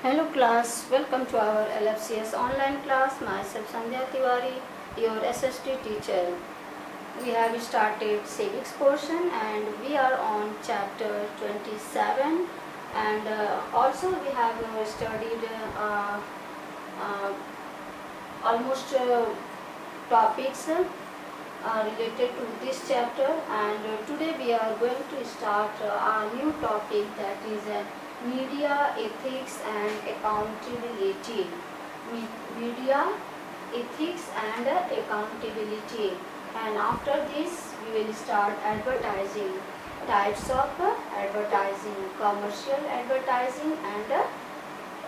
Hello class, welcome to our LFCS online class. Myself Sandhya Tiwari, your SST teacher. We have started civics portion and we are on chapter 27, and also we have studied uh, almost topics related to this chapter, and today we are going to start a new topic, that is media ethics and accountability. Media ethics and accountability, and after this we will start advertising, types of advertising, commercial advertising, and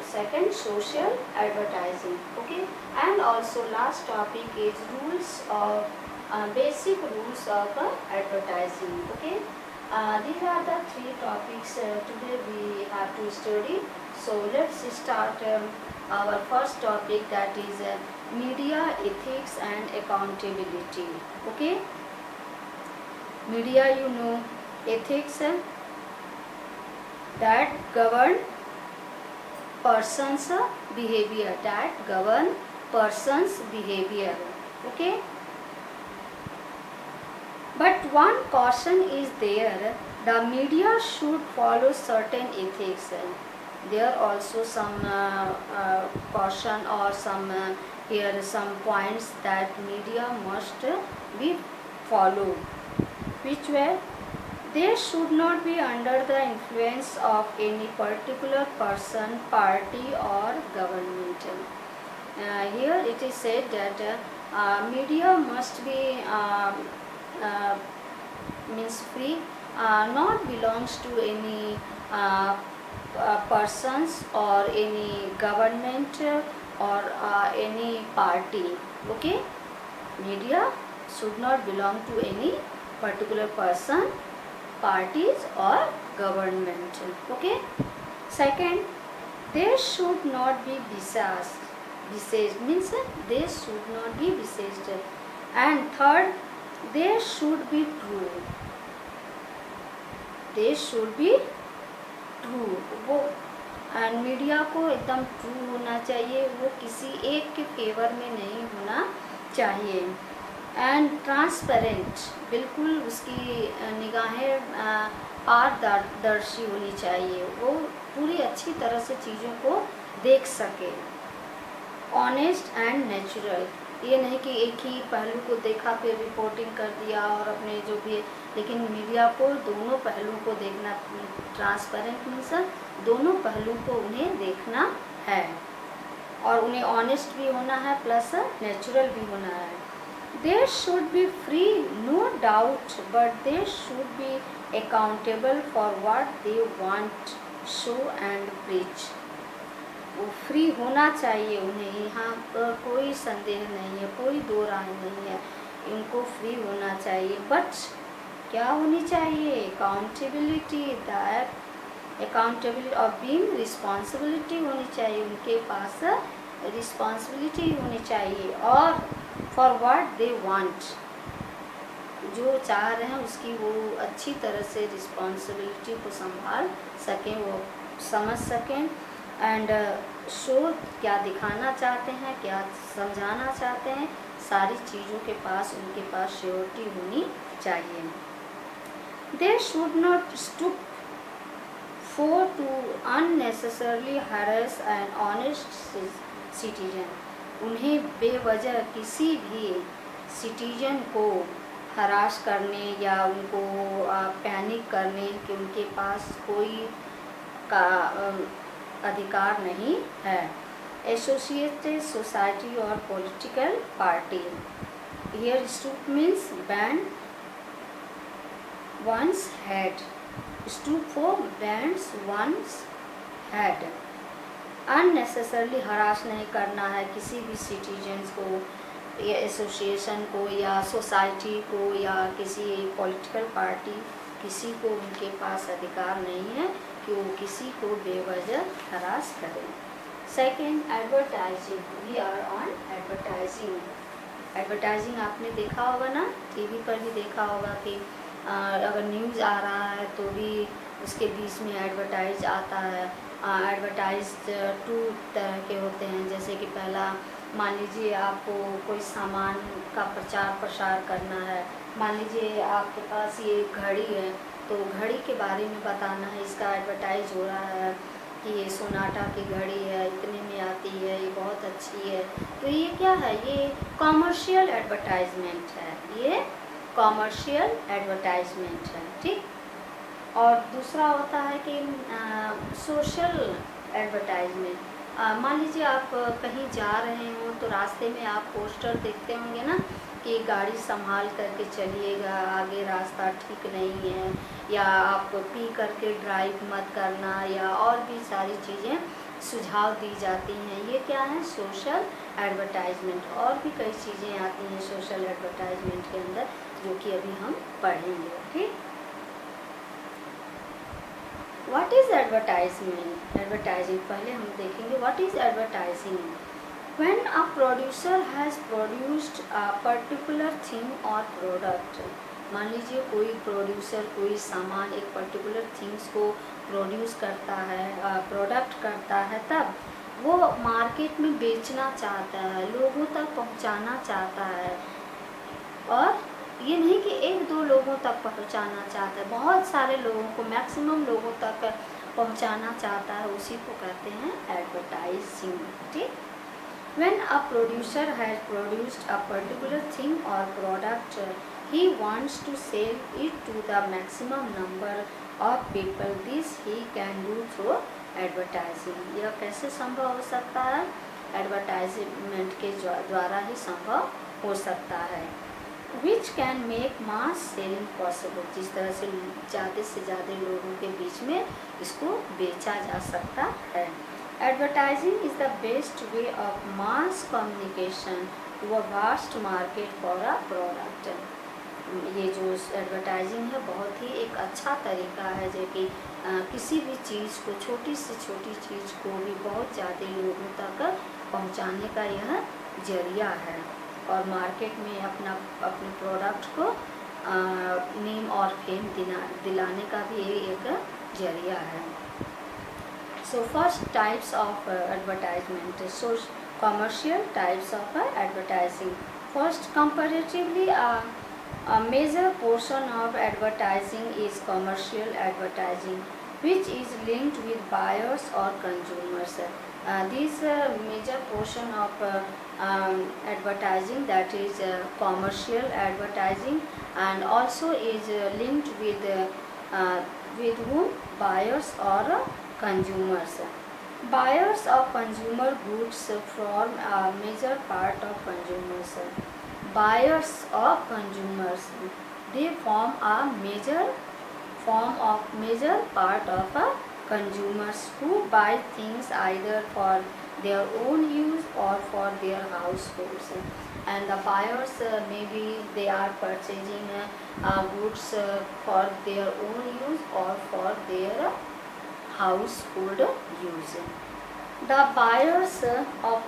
second social advertising. Okay, and also last topic is rules of basic rules of advertising. Okay, these are the three topics today we have to study. So let's start our first topic, that is media ethics and accountability. Okay, media, ethics that govern person's behavior, that govern person's behavior. Okay, but one caution is there, the media should follow certain ethics. There also some caution, or some here some points that media must be followed, which were: they should not be under the influence of any particular person, party, or government. Here it is said that media must be means free, not belongs to any persons or any government or any party. Okay, media should not belong to any particular person, parties, or government. Okay, second, they should not be besieged, means they should not be besieged. And third, they should be true, they should be true. वो and media को एकदम true होना चाहिए, वो किसी एक के favour में नहीं होना चाहिए. एंड ट्रांसपेरेंट, बिल्कुल उसकी निगाहें पारदर्शी होनी चाहिए, वो पूरी अच्छी तरह से चीज़ों को देख सके. ऑनेस्ट एंड नेचुरल, ये नहीं कि एक ही पहलू को देखा फिर रिपोर्टिंग कर दिया और अपने जो भी, लेकिन मीडिया को दोनों पहलू को देखना. ट्रांसपेरेंट मीन्स दोनों पहलू को उन्हें देखना है, और उन्हें ऑनेस्ट भी होना है प्लस नेचुरल भी होना है. They should be free, no doubt, but they should be accountable for what they want, show and preach. वो फ्री होना चाहिए उन्हें, यहाँ पर कोई संदेह नहीं है, कोई दो राय नहीं है, इनको फ्री होना चाहिए. बट क्या होनी चाहिए? अकाउंटेबिलिटी, दैट अकाउंटेबिलिटी और बीइंग रिस्पॉन्सिबिलिटी होनी चाहिए, उनके पास रिस्पॉन्सिबिलिटी होनी चाहिए. और फॉर व्हाट दे वांट, जो चाह रहे हैं उसकी वो अच्छी तरह से रिस्पॉन्सिबिलिटी को संभाल सकें, वो समझ सकें. एंड शो, क्या दिखाना चाहते हैं, क्या समझाना चाहते हैं, सारी चीज़ों के पास उनके पास श्योरिटी होनी चाहिए. They should not stoop for to unnecessarily harass an honest citizen. उन्हें बेवजह किसी भी सिटीजन को हरास करने या उनको पैनिक करने कि उनके पास कोई का अधिकार नहीं है. एसोसिएटेड सोसाइटी और political party, here stoop means band once head, stoop for bands once head. Unnecessarily harass नहीं करना है किसी भी सिटीजन्स को, या एसोसिएशन को, या सोसाइटी को, या किसी पॉलिटिकल पार्टी, किसी को उनके पास अधिकार नहीं है कि वो किसी को बेवजह हरास करें. Second, advertising, we are on advertising. Advertising आपने देखा होगा ना, टीवी पर भी देखा होगा कि अगर न्यूज़ आ रहा है तो भी उसके बीच में एडवर्टाइज आता है. एडवर्टाइज टू तरह के होते हैं। जैसे कि पहला, मान लीजिए आपको कोई सामान का प्रचार प्रसार करना है। मान लीजिए आपके पास ये घड़ी है, तो घड़ी के बारे में बताना है, इसका एडवर्टाइज हो रहा है कि ये सोनाटा की घड़ी है, इतने में आती है, ये बहुत अच्छी है। तो ये क्या है, ये कॉमर्शियल एडवर्टाइजमेंट है, ये कॉमर्शियल एडवर्टाइजमेंट है, ठीक। और दूसरा होता है कि सोशल एडवर्टाइजमेंट। मान लीजिए आप कहीं जा रहे हो तो रास्ते में आप पोस्टर देखते होंगे ना कि गाड़ी संभाल करके चलिएगा, आगे रास्ता ठीक नहीं है, या आप पी करके ड्राइव मत करना, या और भी सारी चीज़ें सुझाव दी जाती हैं। ये क्या है, सोशल एडवर्टाइजमेंट। और भी कई चीज़ें आती हैं सोशल एडवर्टाइजमेंट के अंदर, जो कि अभी हम पढ़ेंगे, ठीक। व्हाट इज़ एडवर्टाइजमेंट, एडवर्टाइजिंग पहले हम देखेंगे। What is advertising? When a producer has produced a particular thing और प्रोडक्ट। मान लीजिए कोई प्रोड्यूसर कोई सामान, एक पर्टिकुलर थिंग्स को प्रोड्यूस करता है, प्रोडक्ट करता है, तब वो मार्केट में बेचना चाहता है, लोगों तक पहुंचाना चाहता है। और ये नहीं कि एक दो लोगों तक पहुंचाना चाहता है, बहुत सारे लोगों को, मैक्सिमम लोगों तक पहुंचाना चाहता है, उसी को कहते हैं एडवर्टाइजिंग, ठीक। When a producer has produced a particular thing or product, he wants to sell it to the maximum number of people. This he can do through advertising. यह कैसे संभव हो सकता है? एडवर्टाइजमेंट के द्वारा ही संभव हो सकता है। Which can make mass selling possible. जिस तरह से ज़्यादा लोगों के बीच में इसको बेचा जा सकता है। Advertising is the best way of mass communication to a vast market for a product. ये जो एडवर्टाइजिंग है बहुत ही एक अच्छा तरीका है, जो कि किसी भी चीज़ को, छोटी से छोटी चीज़ को भी बहुत ज़्यादा लोगों तक पहुंचाने का यह जरिया है, और मार्केट में अपने प्रोडक्ट को नेम और फेम दिलाने का भी एक जरिया है। So first types of advertisement, so commercial types of advertising. First, comparatively a major portion of advertising is commercial advertising, which is linked with buyers or consumers. This major portion of advertising, that is commercial advertising, and also is linked with whom, buyers or consumers. Buyers of consumer goods form a major part of consumers. Buyers of consumers, they form a major part of consumers who buy things either for their own use or for their households. And the buyers, maybe they are purchasing goods for their own use or for their household use. The buyers of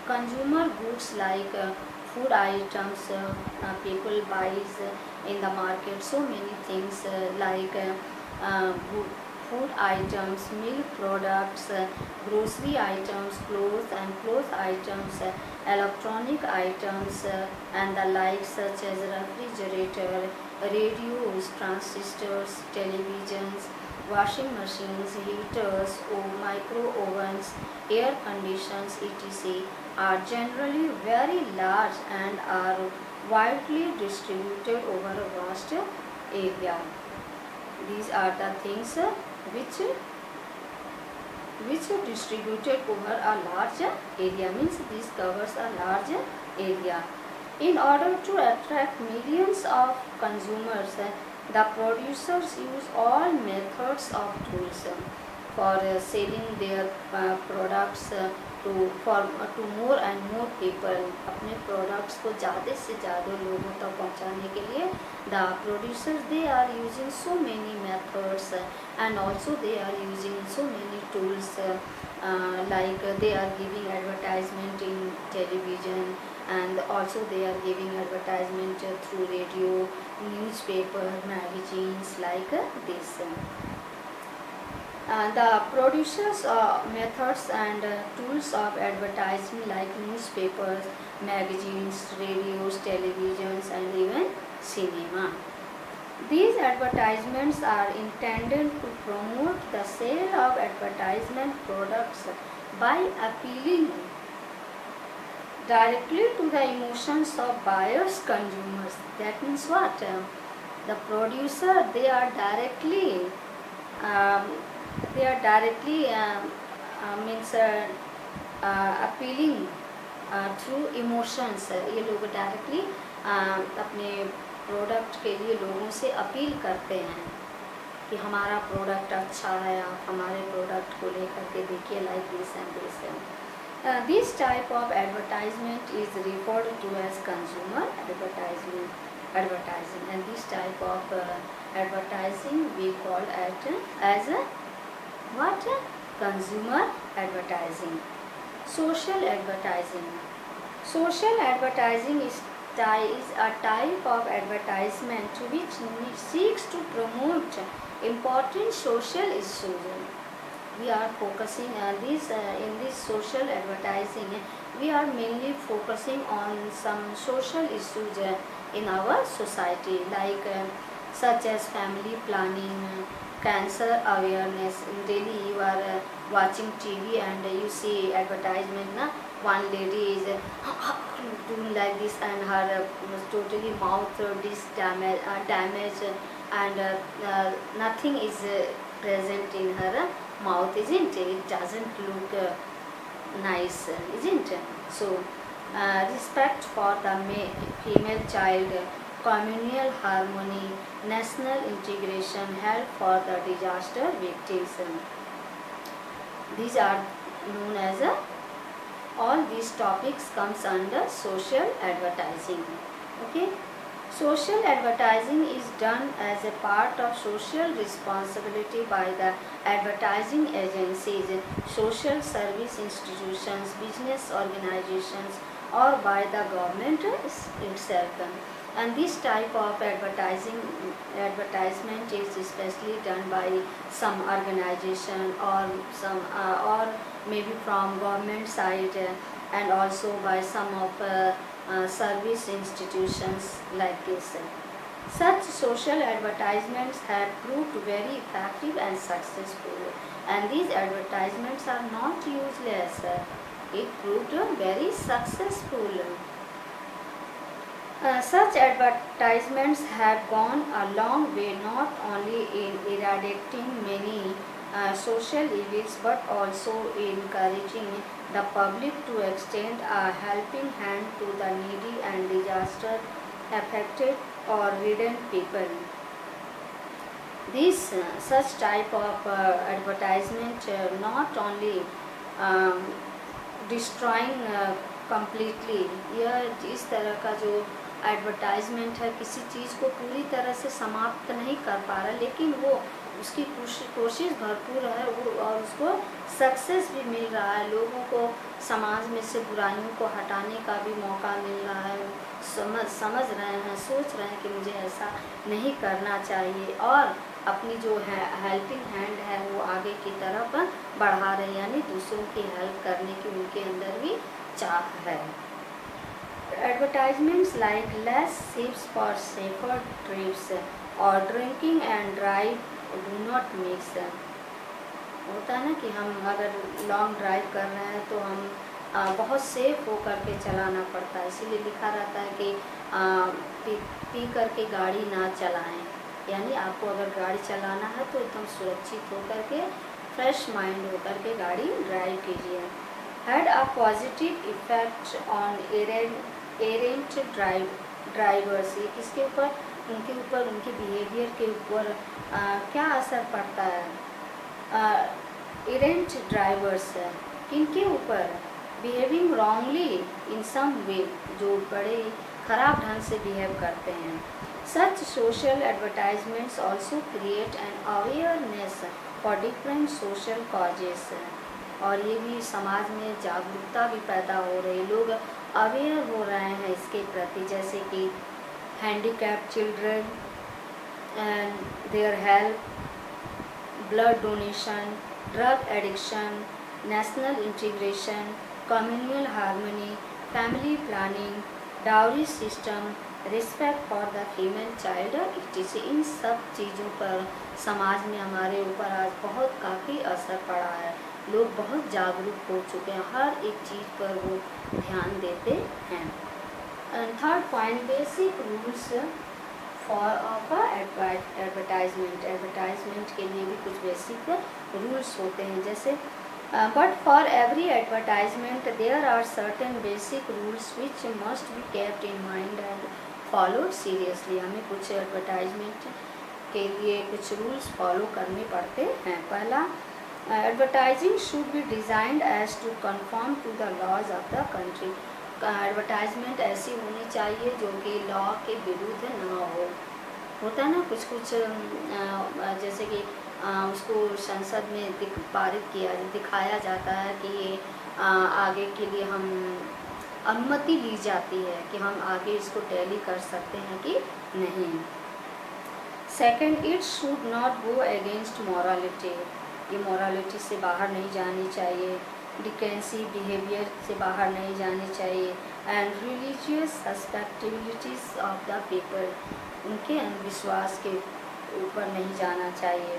consumer goods like food items, people buys in the market so many things like food items, milk products, grocery items, clothes items, electronic items, and the like, such as refrigerator, radios, transistors, televisions, washing machines, heaters, micro ovens, air conditioners, etc. are generally very large and are widely distributed over a vast area. These are the things which distributed over a large area, means this covers a large area. In order to attract millions of consumers, the producers use all methods of tools for selling their products to more and more people. अपने products को ज़्यादा से ज़्यादा लोगों तक पहुँचाने के लिए the producers, they are using so many methods and also they are using so many tools like they are giving advertisement in television, and also they are giving advertisement through radio, newspaper, magazines, like this. The producers methods and tools of advertising like newspapers, magazines, radios, televisions, and even cinema. These advertisements are intended to promote the sale of advertisement products by appealing directly to the emotions of buyers, consumers. That means what? The producer, um, they are directly means appealing through emotions. ये लोग directly अपने product के लिए लोगों से appeal करते हैं कि हमारा प्रोडक्ट अच्छा है, आप हमारे प्रोडक्ट को लेकर के देखिए, like this and this. This type of advertisement is referred to as consumer advertising, and this type of advertising we call as a what? Consumer advertising. Social advertising. Social advertising is a type of advertisement which seeks to promote important social issues. We are focusing in this social advertising. We are mainly focusing on some social issues in our society, like such as family planning, cancer awareness. Daily you are watching TV and you see advertisement. Na? One lady is doing like this and her totally mouth damage and nothing is present in her mouth, isn't it? It doesn't look nice, isn't it? So respect for the female child, communal harmony, national integration, help for the disaster victims. These are known as all these topics comes under social advertising. Okay. Social advertising is done as a part of social responsibility by the advertising agencies, social service institutions, business organizations, or by the government itself. And this type of advertisement is especially done by some organization or maybe from government side, and also by some of service institutions like this. Such social advertisements have proved very effective and successful, and these advertisements are not useless. It proved very successful. Such advertisements have gone a long way, not only in eradicating many social evils but also encouraging the public to extend a helping hand to the needy and disaster affected or ridden people. This such type of advertisement not only um, destroying completely, यह इस तरह का जो advertisement है किसी चीज़ को पूरी तरह से समाप्त नहीं कर पा रहा, लेकिन वो उसकी कोशिश भरपूर है वो, और उसको सक्सेस भी मिल रहा है। लोगों को समाज में से बुराइयों को हटाने का भी मौका मिल रहा है। समझ रहे हैं, सोच रहे हैं कि मुझे ऐसा नहीं करना चाहिए, और अपनी जो है हेल्पिंग हैंड है वो आगे की तरफ बढ़ा रहे हैं, यानी दूसरों की हेल्प करने की उनके अंदर भी चाह है। Advertisements like less ships for safer trips और drinking and drive do not mix. होता है ना कि हम अगर लॉन्ग ड्राइव कर रहे हैं तो हम बहुत सेफ होकर के चलाना पड़ता है, इसीलिए लिखा रहता है कि पी करके गाड़ी ना चलाएं। यानी आपको अगर गाड़ी चलाना है तो एकदम सुरक्षित होकर के, फ्रेश माइंड होकर के गाड़ी ड्राइव कीजिए। Had a positive effect on errant drivers. ये किसके ऊपर? उनके ऊपर, उनके बिहेवियर के ऊपर क्या असर पड़ता है? एरेंट ड्राइवर्स किनके ऊपर? बिहेविंग रॉन्गली इन सम वे, जो बड़े खराब ढंग से बिहेव करते हैं। Such social advertisements also create an awareness for different social causes. और ये भी समाज में जागरूकता भी पैदा हो रही है, लोग अवेयर हो रहे हैं इसके प्रति, जैसे कि handicapped children and their help, blood donation, drug addiction, national integration, communal harmony, family planning, dowry system, respect for the female child etc. इन सब चीज़ों पर समाज में हमारे ऊपर आज बहुत काफ़ी असर पड़ा है। लोग बहुत जागरूक हो चुके हैं, हर एक चीज़ पर वो ध्यान देते हैं। And third point, basic rules for advertisement. Advertisement के लिए भी कुछ बेसिक रूल्स होते हैं, जैसे but for every advertisement there are certain basic rules which must be kept in mind and followed seriously। हमें कुछ एडवर्टाइजमेंट के लिए कुछ रूल्स फॉलो करने पड़ते हैं। पहला, advertising should be designed as to conform to the laws of the country. Advertisement ऐसी होनी चाहिए जो कि लॉ के विरुद्ध ना हो। होता है ना कुछ कुछ जैसे कि उसको संसद में पारित दिखाया जाता है कि ये आगे के लिए हम अनुमति ली जाती है कि हम आगे इसको टैली कर सकते हैं कि नहीं। Second, it should not go against morality. ये मॉरलिटी से बाहर नहीं जानी चाहिए, डिकेंसी बिहेवियर से बाहर नहीं जानी चाहिए, and religious susceptibilities of the people, उनके अंधविश्वास के ऊपर नहीं जाना चाहिए।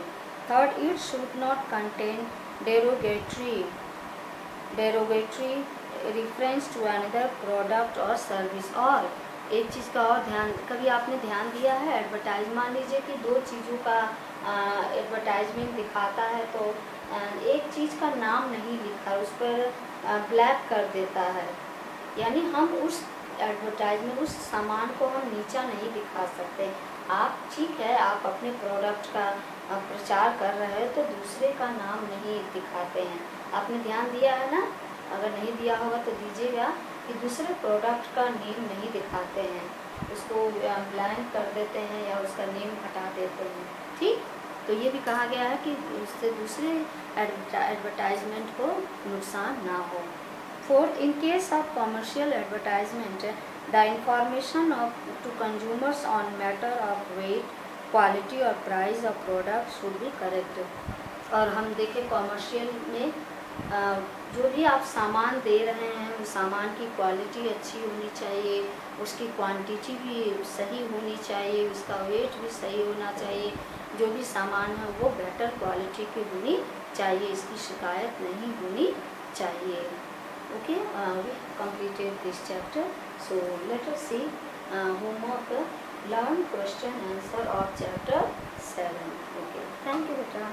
Third, it should not contain derogatory reference to another product or service. और एक चीज़ का और ध्यान, कभी आपने ध्यान दिया है एडवर्टाइज, मान लीजिए कि दो चीज़ों का एडवर्टाइजमेंट दिखाता है तो एक चीज़ का नाम नहीं लिखा, उस पर ब्लैक कर देता है, यानी हम उस एडवर्टाइजमेंट उस सामान को हम नीचा नहीं दिखा सकते। आप ठीक है, आप अपने प्रोडक्ट का प्रचार कर रहे हो तो दूसरे का नाम नहीं दिखाते हैं। आपने ध्यान दिया है ना? अगर नहीं दिया होगा तो दीजिएगा कि दूसरे प्रोडक्ट का नेम नहीं दिखाते हैं, उसको ब्लैंक कर देते हैं या उसका नेम हटा देते हैं। ठीक, तो ये भी कहा गया है कि उससे दूसरे एडवर्टाइजमेंट को नुकसान ना हो। Fourth, in case of commercial advertisement the information of to consumers on matter of weight, quality और price of product should be correct. और हम देखें कॉमर्शियल में जो भी आप सामान दे रहे हैं उस सामान की क्वालिटी अच्छी होनी चाहिए, उसकी क्वांटिटी भी सही होनी चाहिए, उसका वेट भी सही होना चाहिए, जो भी सामान है वो बेटर क्वालिटी की होनी चाहिए, इसकी शिकायत नहीं होनी चाहिए। Okay, we completed this chapter, so let us see homework, learn question answer of chapter 7. Okay, thank you beta।